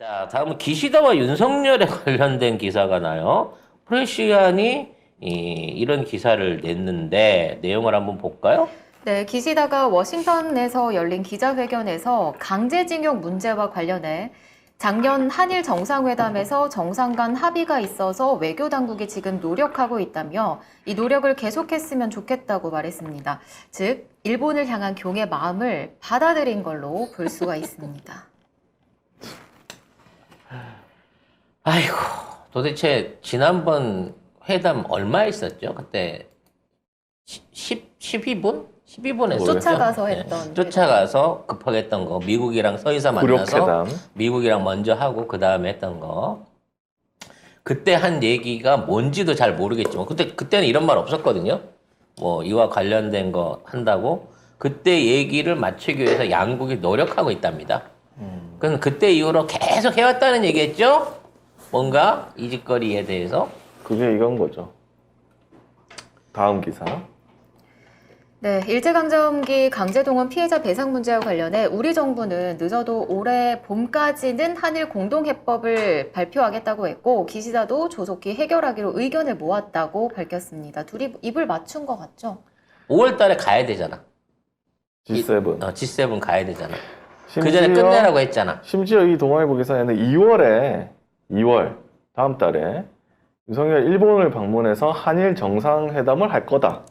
자, 다음은 기시다와 윤석열에 관련된 기사가 나요. 프레시안이 이런 기사를 냈는데 내용을 한번 볼까요? 네, 기시다가 워싱턴에서 열린 기자회견에서 강제징용 문제와 관련해 작년 한일 정상회담에서 정상 간 합의가 있어서 외교 당국이 지금 노력하고 있다며 이 노력을 계속했으면 좋겠다고 말했습니다. 즉, 일본을 향한 경의 마음을 받아들인 걸로 볼 수가 있습니다. 아이고, 도대체 지난번 회담 얼마 있었죠? 그때 12분? 12분 했었죠? 쫓아가서 했던 쫓아가서 급하게 했던 거. 미국이랑 서해사 만나서 굴욕회담. 미국이랑 먼저 하고 그 다음에 했던 거. 그때 한 얘기가 뭔지도 잘 모르겠지만 그때는 이런 말 없었거든요. 뭐 이와 관련된 거 한다고. 그때 얘기를 맞추기 위해서 양국이 노력하고 있답니다. 그럼 그때 이후로 계속 해왔다는 얘기겠죠? 뭔가 이 짓거리에 대해서. 그게 이건 거죠. 다음 기사. 네, 일제강점기 강제동원 피해자 배상 문제와 관련해 우리 정부는 늦어도 올해 봄까지는 한일 공동해법을 발표하겠다고 했고 기시다도 조속히 해결하기로 의견을 모았다고 밝혔습니다. 둘이 입을 맞춘 것 같죠? 5월 달에 가야 되잖아. G7. G7 가야 되잖아. 그 전에 끝내라고 했잖아. 심지어 이 동아일보 기사에는 2월 다음 달에 윤석열 일본을 방문해서 한일 정상회담을 할 거다.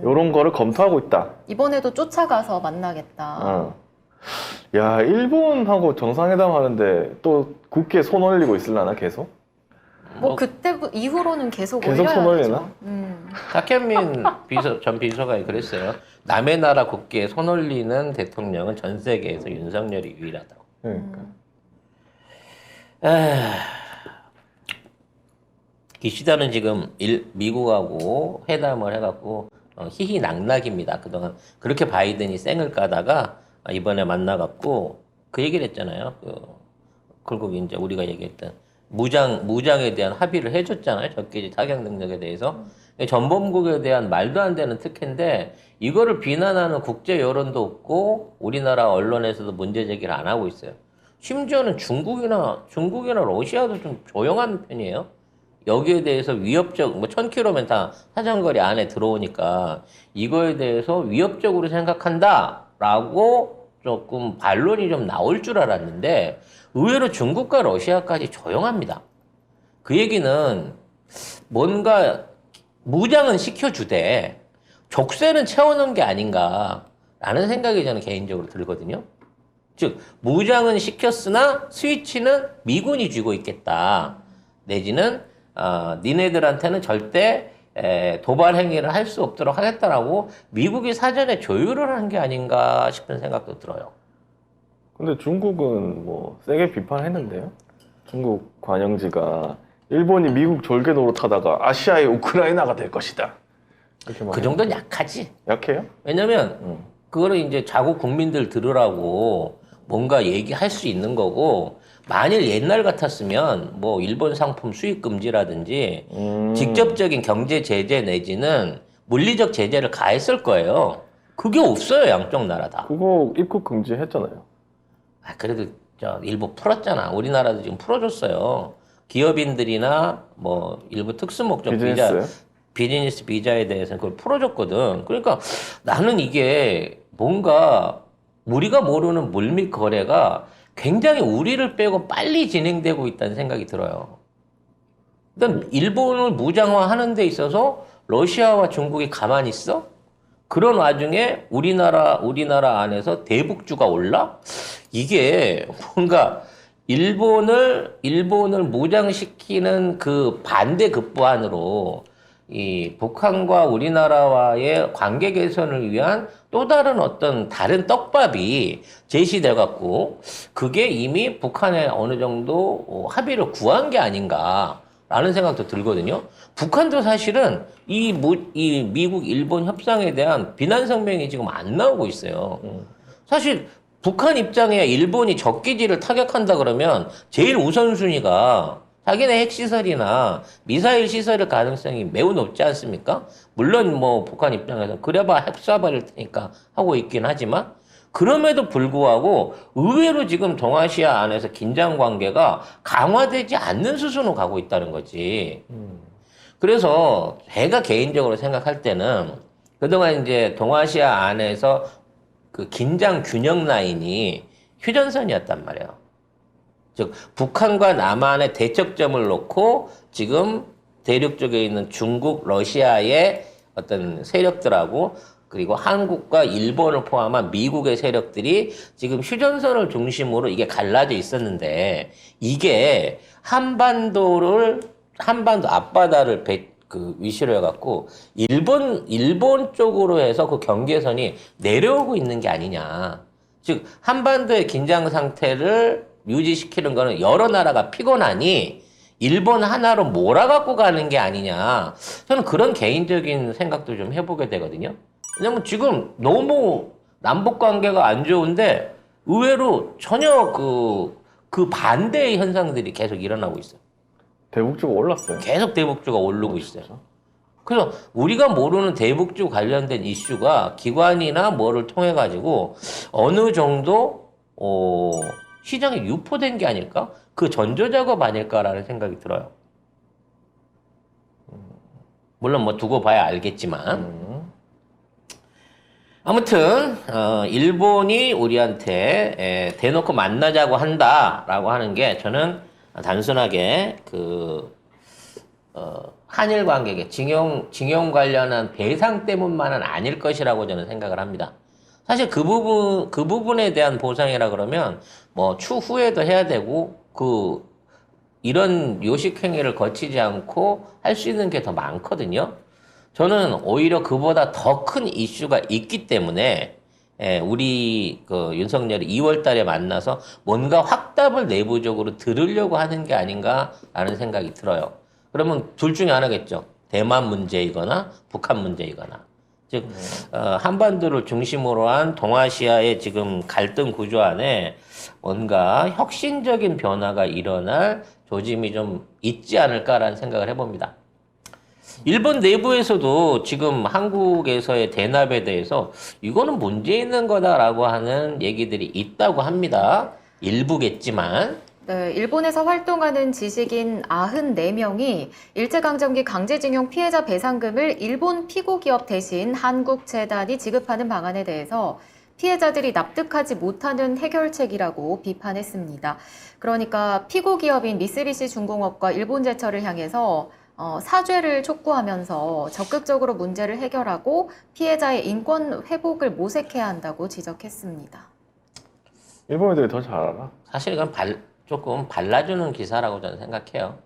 이런 거를 검토하고 있다. 이번에도 쫓아가서 만나겠다. 야, 일본하고 정상회담 하는데 또 굳게 손 올리고 있으려나 계속? 뭐 그때 이후로는 계속 계속 올려야 손 올리나? 되죠. 박현민 전 비서가 그랬어요. 남의 나라 국기에 손 올리는 대통령은 전 세계에서 윤석열이 유일하다고. 그러니까. 기시다는 지금 미국하고 회담을 해갖고 희희낙낙입니다. 그동안 그렇게 바이든이 쌩을 까다가 이번에 만나갖고 그 얘기를 했잖아요. 결국 이제 우리가 얘기했던 무장에 대한 합의를 해줬잖아요. 적개지 타격 능력에 대해서. 전범국에 대한 말도 안 되는 특혜인데 이거를 비난하는 국제 여론도 없고 우리나라 언론에서도 문제 제기를 안 하고 있어요. 심지어는 중국이나 러시아도 좀 조용한 편이에요. 여기에 대해서 위협적, 1000km 사정거리 안에 들어오니까 이거에 대해서 위협적으로 생각한다라고 조금 반론이 좀 나올 줄 알았는데 의외로 중국과 러시아까지 조용합니다. 그 얘기는 뭔가 무장은 시켜주되 족쇄는 채워놓은 게 아닌가라는 생각이 저는 개인적으로 들거든요. 즉 무장은 시켰으나 스위치는 미군이 쥐고 있겠다. 내지는 니네들한테는 절대 도발 행위를 할 수 없도록 하겠다라고 미국이 사전에 조율을 한 게 아닌가 싶은 생각도 들어요. 근데 중국은 뭐 세게 비판했는데요. 중국 관영지가 일본이 미국 졸개 노릇하다가 아시아의 우크라이나가 될 것이다. 그 정도는 약하지. 약해요? 왜냐면 그거를 이제 자국 국민들 들으라고 뭔가 얘기할 수 있는 거고 만일 옛날 같았으면 뭐 일본 상품 수입 금지라든지 직접적인 경제 제재 내지는 물리적 제재를 가했을 거예요. 그게 없어요, 양쪽 나라 다. 그거 입국 금지했잖아요. 그래도 일부 풀었잖아. 우리나라도 지금 풀어줬어요. 기업인들이나 뭐 일부 특수목적 비즈니스 비자에 대해서는 그걸 풀어줬거든. 그러니까 나는 이게 뭔가 우리가 모르는 물밑 거래가 굉장히 우리를 빼고 빨리 진행되고 있다는 생각이 들어요. 일단 일본을 무장화하는 데 있어서 러시아와 중국이 가만히 있어? 그런 와중에 우리나라 안에서 대북주가 올라? 이게 뭔가 일본을 무장시키는 그 반대 급부안으로 이 북한과 우리나라와의 관계 개선을 위한 또 다른 어떤 다른 떡밥이 제시돼 갖고 그게 이미 북한에 어느 정도 합의를 구한 게 아닌가라는 생각도 들거든요. 북한도 사실은 이 미국 일본 협상에 대한 비난 성명이 지금 안 나오고 있어요. 사실 북한 입장에 일본이 적기지를 타격한다 그러면 제일 우선순위가 자기네 핵시설이나 미사일 시설의 가능성이 매우 높지 않습니까? 물론 뭐 북한 입장에서 그래봐 핵 쏴버릴 테니까 하고 있긴 하지만 그럼에도 불구하고 의외로 지금 동아시아 안에서 긴장 관계가 강화되지 않는 수순으로 가고 있다는 거지. 그래서 제가 개인적으로 생각할 때는 그동안 이제 동아시아 안에서 그 긴장 균형 라인이 휴전선이었단 말이에요. 즉 북한과 남한의 대척점을 놓고 지금 대륙 쪽에 있는 중국, 러시아의 어떤 세력들하고 그리고 한국과 일본을 포함한 미국의 세력들이 지금 휴전선을 중심으로 이게 갈라져 있었는데 이게 한반도 앞바다를 위시로 해갖고 일본 쪽으로 해서 그 경계선이 내려오고 있는 게 아니냐. 즉 한반도의 긴장 상태를 유지시키는 거는 여러 나라가 피곤하니 일본 하나로 몰아갖고 가는 게 아니냐. 저는 그런 개인적인 생각도 좀 해보게 되거든요. 왜냐면 지금 너무 남북 관계가 안 좋은데 의외로 전혀 그 반대의 현상들이 계속 일어나고 있어요. 대북주가 올랐어요. 계속 대북주가 오르고 있어요. 그래서 우리가 모르는 대북주 관련된 이슈가 기관이나 뭐를 통해 가지고 어느 정도 시장에 유포된 게 아닐까? 그 전조작업 아닐까라는 생각이 들어요. 물론 뭐 두고 봐야 알겠지만 아무튼 일본이 우리한테 대놓고 만나자고 한다라고 하는 게 저는 단순하게 한일 관계에 징용 관련한 배상 때문만은 아닐 것이라고 저는 생각을 합니다. 사실 그 부분에 대한 보상이라 그러면 뭐 추후에도 해야 되고 이런 요식행위를 거치지 않고 할 수 있는 게 더 많거든요. 저는 오히려 그보다 더 큰 이슈가 있기 때문에 우리 윤석열이 2월 달에 만나서 뭔가 확답을 내부적으로 들으려고 하는 게 아닌가라는 생각이 들어요. 그러면 둘 중에 하나겠죠. 대만 문제이거나 북한 문제이거나. 즉 한반도를 중심으로 한 동아시아의 지금 갈등 구조 안에 뭔가 혁신적인 변화가 일어날 조짐이 좀 있지 않을까라는 생각을 해봅니다. 일본 내부에서도 지금 한국에서의 대납에 대해서 이거는 문제 있는 거다라고 하는 얘기들이 있다고 합니다. 일부겠지만. 네, 일본에서 활동하는 지식인 94명이 일제강점기 강제징용 피해자 배상금을 일본 피고기업 대신 한국재단이 지급하는 방안에 대해서 피해자들이 납득하지 못하는 해결책이라고 비판했습니다. 그러니까 피고기업인 미쓰비시 중공업과 일본제철을 향해서 사죄를 촉구하면서 적극적으로 문제를 해결하고 피해자의 인권 회복을 모색해야 한다고 지적했습니다. 일본 애들이 더 잘 알아. 사실 이건 조금 발라주는 기사라고 저는 생각해요.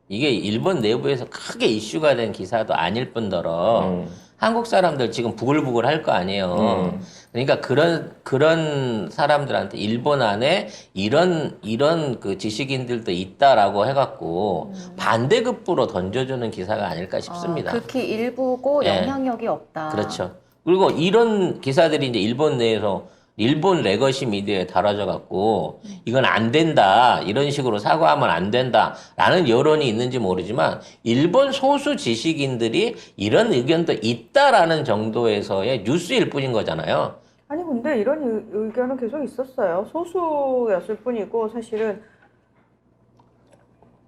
이게 일본 내부에서 크게 이슈가 된 기사도 아닐 뿐더러 한국 사람들 지금 부글부글 할 거 아니에요. 그러니까 그런 사람들한테 일본 안에 이런 그 지식인들도 있다라고 해갖고 반대급부로 던져주는 기사가 아닐까 싶습니다. 극히 일부고 영향력이 없다. 그렇죠. 그리고 이런 기사들이 이제 일본 내에서 일본 레거시 미디어에 다뤄져 갖고 이건 안 된다 이런 식으로 사과하면 안 된다라는 여론이 있는지 모르지만 일본 소수 지식인들이 이런 의견도 있다라는 정도에서의 뉴스일 뿐인 거잖아요. 아니 근데 이런 의견은 계속 있었어요. 소수였을 뿐이고 사실은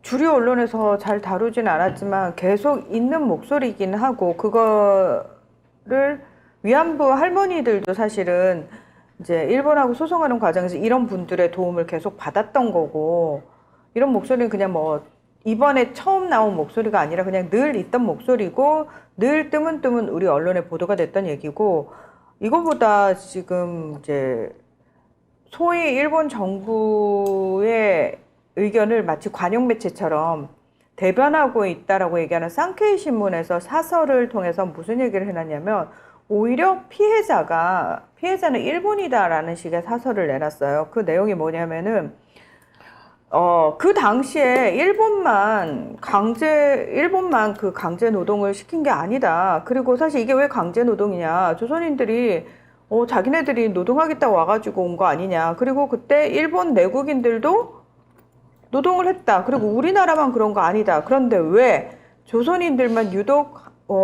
주류 언론에서 잘 다루진 않았지만 계속 있는 목소리이긴 하고 그거를 위안부 할머니들도 사실은 이제 일본하고 소송하는 과정에서 이런 분들의 도움을 계속 받았던 거고 이런 목소리는 그냥 뭐 이번에 처음 나온 목소리가 아니라 그냥 늘 있던 목소리고 늘 뜨문뜨문 우리 언론에 보도가 됐던 얘기고 이거보다 지금 이제 소위 일본 정부의 의견을 마치 관영 매체처럼 대변하고 있다라고 얘기하는 산케이 신문에서 사설을 통해서 무슨 얘기를 해놨냐면 오히려 피해자는 일본이다라는 식의 사설을 내놨어요. 그 내용이 뭐냐면은 그 당시에 일본만 그 강제 노동을 시킨 게 아니다. 그리고 사실 이게 왜 강제 노동이냐? 조선인들이 자기네들이 노동하겠다고 와가지고 온 거 아니냐? 그리고 그때 일본 내국인들도 노동을 했다. 그리고 우리나라만 그런 거 아니다. 그런데 왜 조선인들만 유독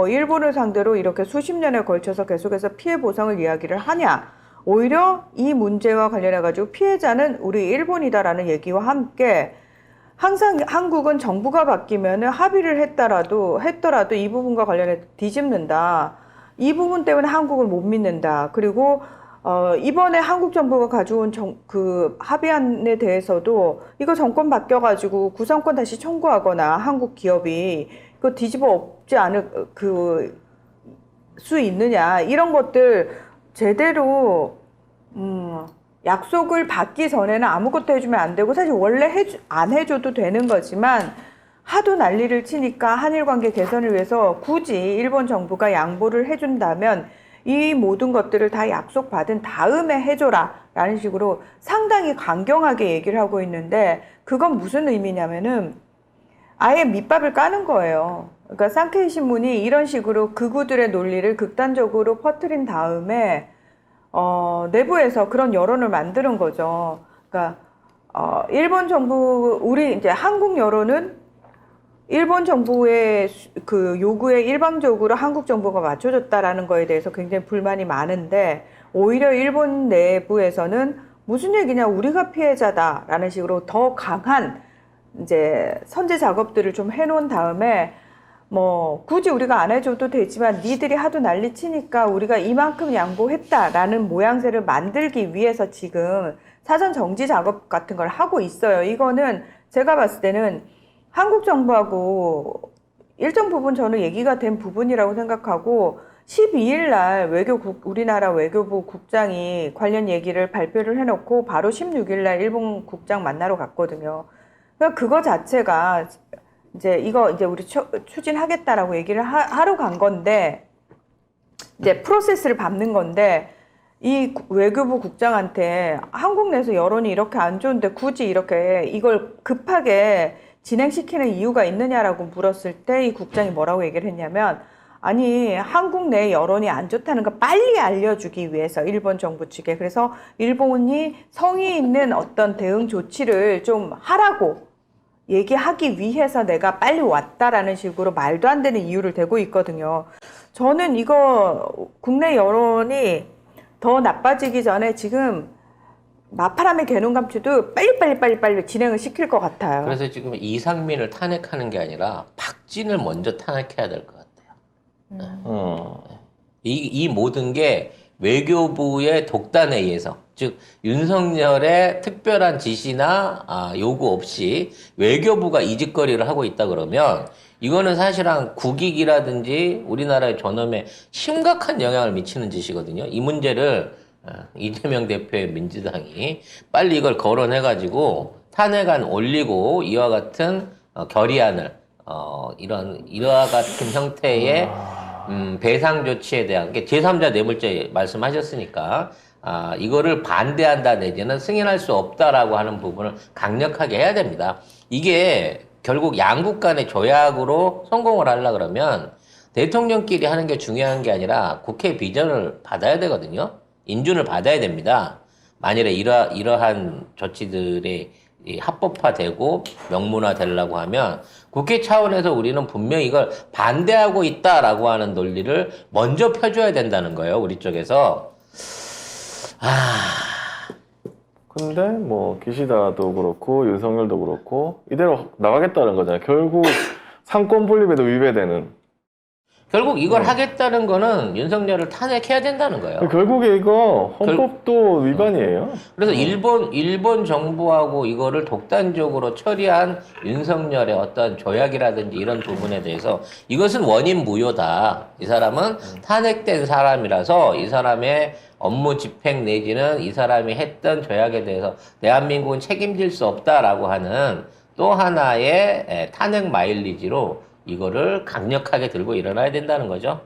일본을 상대로 이렇게 수십 년에 걸쳐서 계속해서 피해 보상을 이야기를 하냐? 오히려 이 문제와 관련해 가지고 피해자는 우리 일본이다라는 얘기와 함께 항상 한국은 정부가 바뀌면 합의를 했더라도 이 부분과 관련해 뒤집는다. 이 부분 때문에 한국을 못 믿는다. 그리고 이번에 한국 정부가 가져온 그 합의안에 대해서도 이거 정권 바뀌어가지고 구상권 다시 청구하거나 한국 기업이 그거 뒤집어 엎지 않을 수 있느냐 이런 것들 제대로 약속을 받기 전에는 아무것도 해주면 안 되고 사실 원래 안 해줘도 되는 거지만 하도 난리를 치니까 한일 관계 개선을 위해서 굳이 일본 정부가 양보를 해준다면 이 모든 것들을 다 약속받은 다음에 해줘라 라는 식으로 상당히 강경하게 얘기를 하고 있는데 그건 무슨 의미냐면은 아예 밑밥을 까는 거예요. 그러니까 산케이 신문이 이런 식으로 극우들의 논리를 극단적으로 퍼뜨린 다음에 내부에서 그런 여론을 만드는 거죠. 그러니까 일본 정부 우리 이제 한국 여론은 일본 정부의 그 요구에 일방적으로 한국 정부가 맞춰줬다라는 거에 대해서 굉장히 불만이 많은데 오히려 일본 내부에서는 무슨 얘기냐 우리가 피해자다라는 식으로 더 강한 이제 선제 작업들을 좀 해놓은 다음에 뭐 굳이 우리가 안 해줘도 되지만 니들이 하도 난리 치니까 우리가 이만큼 양보했다라는 모양새를 만들기 위해서 지금 사전 정지 작업 같은 걸 하고 있어요. 이거는 제가 봤을 때는 한국 정부하고 일정 부분 저는 얘기가 된 부분이라고 생각하고 12일 날 우리나라 외교부 국장이 관련 얘기를 발표를 해놓고 바로 16일 날 일본 국장 만나러 갔거든요. 그러니까 그거 자체가 이제 우리 추진하겠다라고 얘기를 하러 간 건데 이제 프로세스를 밟는 건데 이 외교부 국장한테 한국 내에서 여론이 이렇게 안 좋은데 굳이 이렇게 이걸 급하게 진행시키는 이유가 있느냐라고 물었을 때 이 국장이 뭐라고 얘기를 했냐면 아니 한국 내 여론이 안 좋다는 거 빨리 알려주기 위해서 일본 정부 측에 그래서 일본이 성의 있는 어떤 대응 조치를 좀 하라고 얘기하기 위해서 내가 빨리 왔다라는 식으로 말도 안 되는 이유를 대고 있거든요. 저는 이거 국내 여론이 더 나빠지기 전에 지금 마파람의 개눈 감추도 빨리 진행을 시킬 것 같아요. 그래서 지금 이상민을 탄핵하는 게 아니라 박진을 먼저 탄핵해야 될 것 같아요. 이 모든 게 외교부의 독단에 의해서 즉 윤석열의 특별한 지시나 요구 없이 외교부가 이 짓거리를 하고 있다 그러면 이거는 사실은 국익이라든지 우리나라의 존엄에 심각한 영향을 미치는 짓이거든요. 이 문제를 이재명 대표의 민주당이 빨리 이걸 거론해가지고 탄핵안 올리고 이와 같은 결의안을 이와 같은 형태의 배상 조치에 대한 게 제3자 뇌물죄 말씀하셨으니까 이거를 반대한다 내지는 승인할 수 없다라고 하는 부분을 강력하게 해야 됩니다. 이게 결국 양국 간의 조약으로 성공을 하려 그러면 대통령끼리 하는 게 중요한 게 아니라 국회 비전을 받아야 되거든요. 인준을 받아야 됩니다. 만일에 이러한 조치들이 합법화되고 명문화되려고 하면 국회 차원에서 우리는 분명히 이걸 반대하고 있다라고 하는 논리를 먼저 펴줘야 된다는 거예요. 우리 쪽에서. 근데 뭐 기시다도 그렇고 윤석열도 그렇고 이대로 나가겠다는 거잖아요. 결국 상권 분립에도 위배되는. 결국 이걸 하겠다는 거는 윤석열을 탄핵해야 된다는 거예요. 결국에 이거 헌법도 위반이에요. 그래서 일본 정부하고 이거를 독단적으로 처리한 윤석열의 어떤 조약이라든지 이런 부분에 대해서 이것은 원인 무효다. 이 사람은 탄핵된 사람이라서 이 사람의 업무 집행 내지는 이 사람이 했던 조약에 대해서 대한민국은 책임질 수 없다라고 하는 또 하나의 탄핵 마일리지로 이거를 강력하게 들고 일어나야 된다는 거죠.